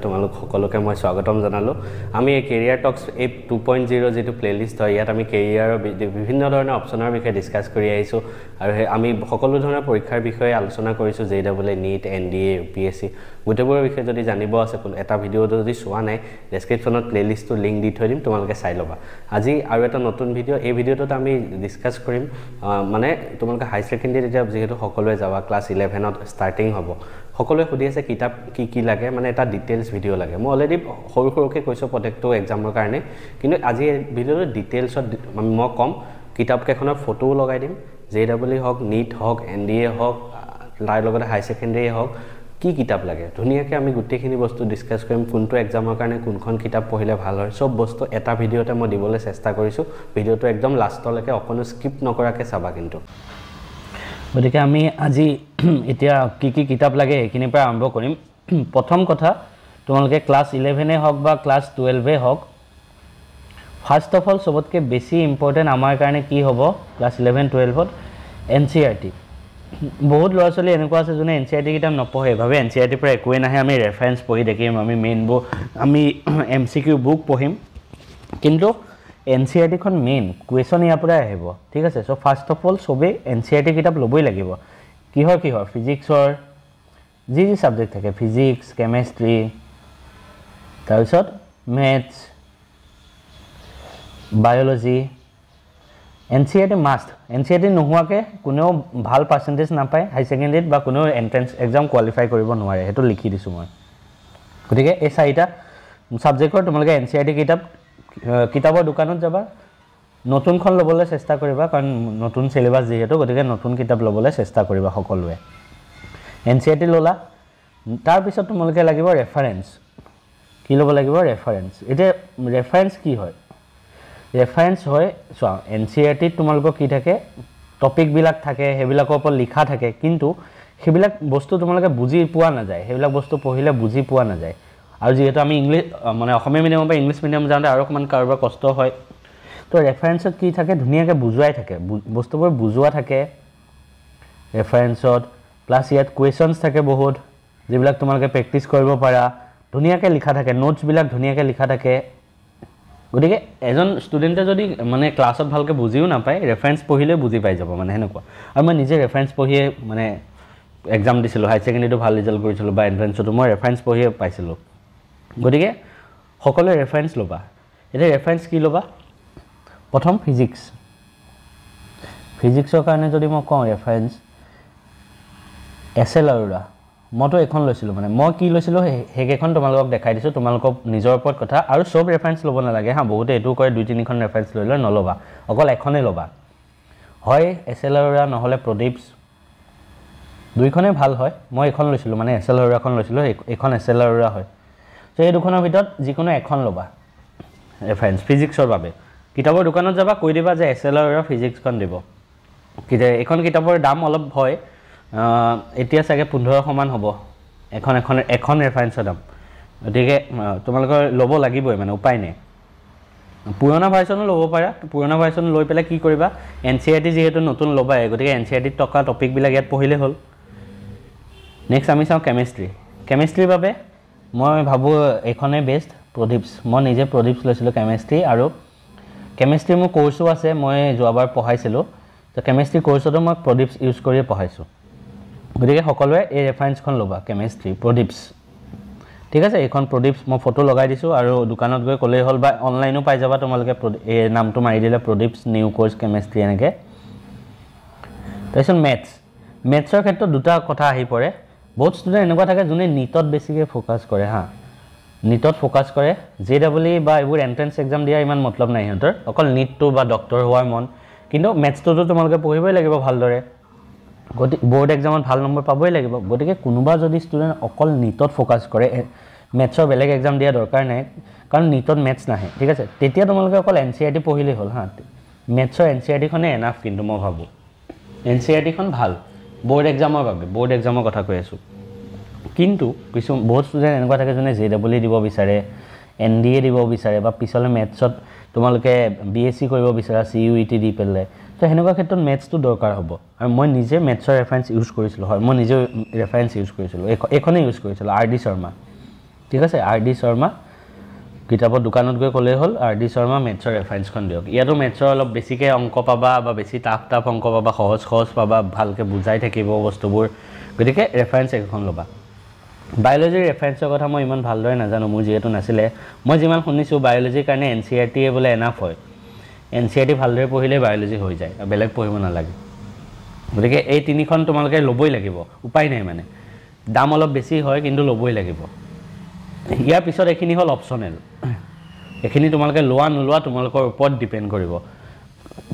তোমালোক সকলোকে মই স্বাগতম জনালো আমি এই কেৰিয়াৰ টক্স এই 2.0 যেটো প্লেলিষ্ট হয় ইয়াত আমি কেৰিয়াৰৰ বিভিন্ন ধৰণৰ অপচনৰ বিষয়ে ডিসকাস কৰি আহিছো আৰু আমি সকলো ধৰণৰ পৰীক্ষাৰ বিষয়ে আলোচনা কৰিছো জেডব্লিউ নিট এনডিএ ইউপিএসসি গুটেবোৰৰ বিষয়ে যদি জানিব আছে এটা ভিডিও যদি চোৱা নাই ডেসক্ৰিপচনত প্লেলিষ্টৰ লিংক দি থৈ দিম তোমালোকে চাই লবা আজি আৰু এটা নতুন ভিডিও এই ভিডিওটোত আমি ডিসকাস কৰিম মানে তোমালোকে হাই সেকেন্ডাৰী যেহেতু সকলোৱে যাবা ক্লাস 11ত ষ্টাৰ্টিং হ'ব সকলোৱে খুদি আছে কিতাপ কি লাগে মানে এটা ডিটেইলছ ভিডিও লাগে মই অলৰেডি সৰুকে কৈছো প্ৰত্যেকটো এক্সামৰ কাৰণে কিন্তু আজি ভিডিওৰ ডিটেইলছত মই কম কিতাপ কেখনৰ ফটো লগাই দিম জেডব্লিউ হক নিট হক এনডিএ হক তাৰ লগতে হাই সেকেন্ডাৰী হক কি কিতাপ লাগে ধুনিয়াকে আমি গুটেখিনি বস্তু ডিসকাস কৰিম কোনটো এক্সামৰ কাৰণে কোনখন কিতাপ পঢ়িলে ভাল হয় সব বস্তু এটা ভিডিওতে মই দিবলৈ চেষ্টা কৰিছো ভিডিওটো একদম লাষ্টলৈকে অকনো স্কিপ নকৰাকে চাবা কিন্তু গতিকে আমি আজি এতিয়া কি কিতাপ লাগে এখিনি পৰা আৰম্ভ কৰিম প্ৰথম কথা তোমালোকে ক্লাস 11 এ হক বা ক্লাস 12 এ হক ফার্স্ট অফ অল সবতকে বেছি ইম্পর্টেন্ট আমাৰ কাৰণে কি হ'ব ক্লাস 11 12 ত এনসিইআৰটি বহুত ল'ৰা-ছোৱালী এনেকুৱা আছে যোনে এনসিইআৰটি কিতাপ নপঢ়ে ভাবে এনসিইআৰটি পৰা একোৱে নাহে আমি ৰেফাৰেন্স পঢ়ি দেখিম আমি মেইন আমি এমসিকিউ বুক পঢ়িম কিন্তু এনসিইআৰটি খন মেইন কোৱেশ্চন ইয়াৰ পৰা আহিব ঠিক আছে সো ফাৰ্স্ট অফ অল সবে এনসিইআৰটি কিতাপ লবই লাগিব কিহৰ ফিজিক্সৰ যি সাবজেক্ট থাকে ফিজিক্স কেমিষ্ট্ৰি তাৰপিছত ম্যাথছ বায়োলজি এনসিইআৰটি মাস্ট এনসিইআৰটি নোহোৱাকে কোনেও ভাল পাৰ্চেন্টেজ নাপায় হাই সেকেন্ডাৰীত বা কোনেও এন্ট্ৰেন্স এক্সাম কোৱালিফাই কৰিব নোৱাৰে হেতু লিখি দিছো মই গতিকে এই চাৰিটা সাবজেক্টৰ তোমালোকে এনসিইআৰটি কিতাপৰ দোকানত যাবা নতুনখন লবলৈ চেষ্টা কৰিবা কাৰণ নতুন সিলেবাস যেহেতু গতিকে নতুন কিতাপ লবলৈ চেষ্টা কৰিবা সকলোৱে এনসিইআৰটি ললা তাৰ পিছত তোমালোকে লাগিব ৰেফাৰেন্স কি লব লাগিব ৰেফাৰেন্স এটা ৰেফাৰেন্স কি হয় ৰেফাৰেন্স হয় চোৱা এনসিইআৰটি তোমালোকৰ কি থাকে টপিক বিলাক থাকে হেবিলাকৰ ওপৰত লিখা থাকে কিন্তু হেবিলাক বস্তু তোমালোকে বুজি পোৱা না যায় হেবিলাক বস্তু পঢ়িলে বুজি পোৱা না যায় আৰু যেহেতু আমি ইংলিশ মানে অসমীয়া মিডিয়ামৰ পৰা ইংলিশ মিডিয়াম যাওঁতে আৰু অকমান কাৰোবাৰ কষ্ট হয় তো ৰেফাৰেন্সত কি থাকে ধুনিয়াকে বুজুৱাই থাকে বস্তুবোৰ বুজুৱা থাকে ৰেফাৰেন্সত প্লাস ইয়াত কোৱেশ্চনছ থাকে বহুত যেবিলাক তোমালোকে প্ৰেক্টিস কৰিব পাৰা ধুনিয়াকে লিখা থাকে নোটছ বিলাক ধুনিয়াকে লিখা থাকে গতিকে এজন ষ্টুডেন্টে যদি মানে ক্লাছত ভালকে বুজিও নাপায় ৰেফাৰেন্স পঢ়িলে বুজি পাই যাব মানে হেনেকুৱা আৰু মই নিজে ৰেফাৰেন্স পঢ়িয়ে মানে এক্সাম দিছিলো হাই সেকেন্ডাৰীটো ভাল ৰিজাল্ট কৰিছিলো বা এন্ট্ৰেন্সটো মই ৰেফাৰেন্স পঢ়িয়ে পাইছিলো গতিকে সকলো ৰেফাৰেন্স লবা এটা ৰেফাৰেন্স কি লবা প্ৰথম ফিজিক্সৰ কাৰণে যদি মই কওঁ ৰেফাৰেন্স এছএল আৰোৰা মইতো এখন লৈছিলো মানে মই কি লৈছিলো হেকেখন তোমালোকক দেখাই দিছো তোমালোকক নিজৰ ওপৰত কথা আৰু সব ৰেফাৰেন্স লব নালাগে হা বহুতে এটো কয় দুই তিনিখন ৰেফাৰেন্স লৈ নলবা অকল এখনে লবা হয় এছএল আৰোৰা নহলে প্ৰদীপছ দুইখনে ভাল হয় মই এখন লৈছিলো মানে এছএল আৰোৰাখন লৈছিলো এখন এছএল আৰোৰা হয় তো এই দুখনৰ ভিতৰত যিকোনো এখন লবা ৰেফাৰেন্স ফিজিক্সৰ বাবে কিতাপৰ দোকানত যাবা কৈ দিবা যে এছএল আৰোৰা ফিজিক্সখন দিব কিতে এখন কিতাপৰ দাম অলপ হয় এতিয়া চাগে 1500 মান হ'ব এখন ৰেফাৰেন্সৰ দাম গতিকে তোমালোকৰ লব লাগিবই মানে উপায় নাই পুৰণা ভাৰ্চনো লব পাৰা পুৰণা ভাৰ্চন লৈ পেলাই কি কৰিবা এনসিইআরটি যেহেতু নতুন লবাই গতিকে এনসিইআরটি টকা টপিক বিলাক ইয়াত পঢ়িলে হ'ল নেক্সট আমি চাও কেমিষ্ট্ৰিৰ বাবে মই ভাবো এখনে বেষ্ট প্ৰদীপছ মই নিজে প্ৰদীপছ লৈছিলো কেমিষ্ট্ৰি আৰু কেমিষ্ট্ৰি মোৰ কোৰ্সও আছে মই যোৱাবাৰ পঢ়াইছিলো তো কেমিষ্ট্ৰি কোৰ্সটো মই প্ৰদীপছ ইউজ কৰি পঢ়াইছো গতিকে সকলোৱে এই ৰেফাৰেন্সখন লবা কেমিষ্ট্ৰি প্ৰদীপছ ঠিক আছে এখন প্ৰদীপছ মই ফটো লগাই দিছো আৰু দোকানত গৈ কলেই হ'ল বা অনলাইনও পাই যাবা তোমালোকে এই নামটো মাৰি দিলে প্ৰদীপছ নিউ কোৰ্স কেমিষ্ট্ৰি এনেকে তাৰপিছত মেথছৰ ক্ষেত্ৰত দুটা কথা আহি পৰে বহুত ষ্টুডেন্ট এনেকুৱা থাকে যোনে নিটত বেছিকে ফোকাস কৰে হা নিটত ফোকাস কৰে জেডব্লিউ বা এইবোৰ এন্ট্ৰেন্স এক্সাম দিয়া ইমান মতলব নাই হতৰ অকল নিটটো বা ডক্টৰ হোৱাৰ মন কিন্তু ম্যাথছটো তোমালোকে পঢ়িবই লাগিব ভালদৰে গতি বোৰ্ড এক্সামত ভাল নম্বৰ পাবই লাগিব গতিকে কোনোবা যদি ষ্টুডেন্ট অকল নিটত ফোকাস কৰে ম্যাথছৰ বেলেগ এক্সাম দিয়া দৰকাৰ নাই কাৰণ নিটত ম্যাথছ নাহে ঠিক আছে তেতিয়া তোমালোকে অকল এনসিইআৰটি পঢ়িলে হ'ল হা ম্যাথছৰ এনসিইআৰটি খনে এনাফ কিন্তু মই ভাবো এনসিইআৰটি খন ভাল বোৰ্ড এক্সামৰ বাবে বোৰ্ড এক্সামৰ কথা কৈ আছো কিন্তু কিছু বহুত ষ্টুডেন্ট এনেকুৱা থাকে যোনে জেডব্লিউ দিব বিচাৰে এনডিএ দিব বিচাৰে বা পিছলে ম্যাথছত তোমালোকে বিএসসি কৰিব বিচাৰা সিইউইটি দি পেলে তো হেনেকুৱা ক্ষেত্ৰত ম্যাথছটো দৰকাৰ হ'ব আৰু মই নিজে ম্যাথছৰ ৰেফাৰেন্স ইউজ কৰিছিলো হয় মই নিজে ৰেফাৰেন্স ইউজ কৰিছিলো এখনে ইউজ কৰিছিলো আৰডি শৰ্মা ঠিক আছে RD শৰ্মা কিতাপৰ দোকানত গৈ ক'লেই হ'ল RD শৰ্মা মেথছৰ ৰেফাৰেঞ্চখন দিয়ক ইয়াতো মেথছৰ অলপ বেছিকৈ অংক পাবা বা বেছি টাফ অংক পাবা সহজ পাবা ভালকৈ বুজাই থাকিব বস্তুবোৰ গতিকে ৰেফাৰেঞ্চ এখন ল'বা বায়োলজিৰ ৰেফাৰেঞ্চৰ কথা মই ইমান ভালদৰে নাজানো মোৰ যিহেতু নাছিলে মই যিমান শুনিছোঁ বায়োলজিৰ কাৰণে NCERT বোলে এনাফ হয় NCERT ভালদৰে পঢ়িলে বায়োলজি হৈ যায় বেলেগ পঢ়িব নালাগে গতিকে এই তিনিখন তোমালোকে ল'বই লাগিব উপায় নাই মানে দাম অলপ বেছি হয় কিন্তু ল'বই লাগিব ইয়াৰ পিছত এখিনি হ'ল অপচনেল এখিনি তোমালোকে লোৱা নোলোৱা তোমালোকৰ ওপৰত ডিপেন্ড কৰিব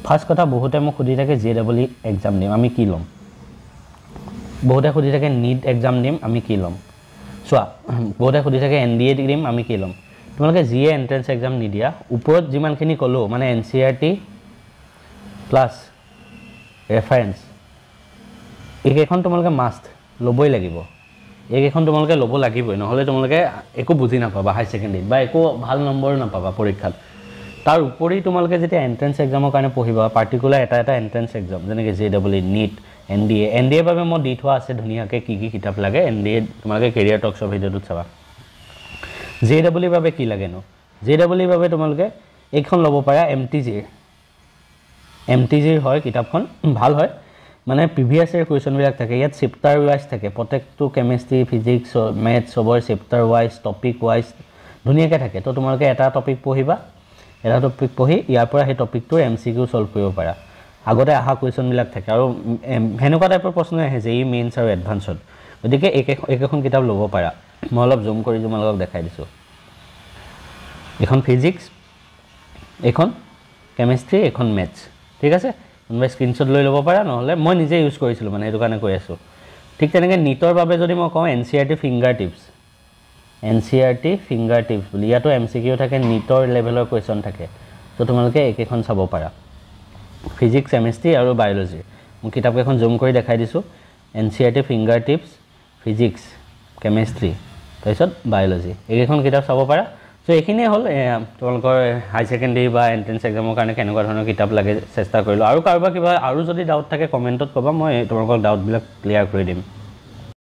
ফাৰ্স্ট কথা বহুতে মোক সুধি থাকে JEE এক্সাম দিম আমি কি ল'ম বহুতে সুধি থাকে নীট এক্সাম দিম আমি কি ল'ম চোৱা বহুতে সুধি থাকে NDA দিম আমি কি ল'ম তোমালোকে যিয়ে এন্ট্ৰেন্স এক্সাম নিদিয়া ওপৰত যিমানখিনি ক'লো মানে NCERT প্লাছ ৰেফাৰেঞ্চ এইকেইখন তোমালোকে মাষ্ট ল'বই লাগিব এইকেইখন তোমালোকে ল'ব লাগিবই নহ'লে তোমালোকে একো বুজি নাপাবা হাই ছেকেণ্ডেৰীত বা একো ভাল নম্বৰ নাপাবা পৰীক্ষাত তাৰ উপৰি তোমালোকে যেতিয়া এন্ট্ৰেন্স এক্সামৰ কাৰণে পঢ়িবা পাৰ্টিকুলাৰ এটা এন্ট্ৰেন্স এক্সাম যেনেকৈ JEE নীট NDA বাবে মই দি থোৱা আছে ধুনীয়াকৈ কি কিতাপ লাগে NDA তোমালোকে কেৰিয়াৰ টক্সৰ ভিডিঅ'টোত চাবা JEE বাবে কি লাগেনো JEE বাবে তোমালোকে এইখন ল'ব পাৰা MTGৰ হয় কিতাপখন ভাল হয় মানে প্ৰিভিয়াছ ইয়াৰ কুৱেশ্যনবিলাক থাকে ইয়াত চেপ্টাৰ ৱাইজ থাকে প্ৰত্যেকটো কেমিষ্ট্ৰি ফিজিক্স মেথছ সবৰ চেপ্টাৰ ৱাইজ টপিক ৱাইজ ধুনীয়াকৈ থাকে তো তোমালোকে এটা টপিক পঢ়িবা এটা টপিক পঢ়ি ইয়াৰ পৰা সেই টপিকটোৰ MCQ সলভ কৰিব পাৰা আগতে আহা কুৱেশ্যনবিলাক থাকে আৰু হেনেকুৱা টাইপৰ প্ৰশ্ন আহে JEE মেইনছ আৰু এডভান্সত গতিকে এইকেইখন কিতাপ ল'ব পাৰা মই অলপ জুম কৰি তোমালোকক দেখাই দিছোঁ এখন ফিজিক্স এখন কেমিষ্ট্ৰি এখন মেথছ ঠিক আছে কোনোবাই স্ক্ৰীনশ্বট লৈ ল'ব পাৰা নহ'লে মই নিজে ইউজ কৰিছিলোঁ মানে সেইটো কাৰণে কৈ আছোঁ ঠিক তেনেকৈ নীটৰ বাবে যদি মই কওঁ NCERT ফিংগাৰ টিপছ বুলি ইয়াতো MCQ থাকে নীটৰ লেভেলৰ কুৱেশ্যন থাকে তো তোমালোকে এইকেইখন চাব পাৰা ফিজিক্স কেমিষ্ট্ৰি আৰু বায়োলজি মই কিতাপকেইখন জুম কৰি দেখাই দিছোঁ NCERT finger tips physics chemistry তাৰপিছত বায়োলজি এইকেইখন কিতাপ চাব পাৰা তো এইখিনিয়ে হ'ল তোমালোকৰ হাই ছেকেণ্ডেৰী বা এন্ট্ৰেন্স এক্সামৰ কাৰণে কেনেকুৱা ধৰণৰ কিতাপ লাগে চেষ্টা কৰিলোঁ আৰু কাৰোবাৰ কিবা আৰু যদি ডাউট থাকে কমেণ্টত ক'বা মই তোমালোকৰ ডাউটবিলাক ক্লিয়াৰ কৰি দিম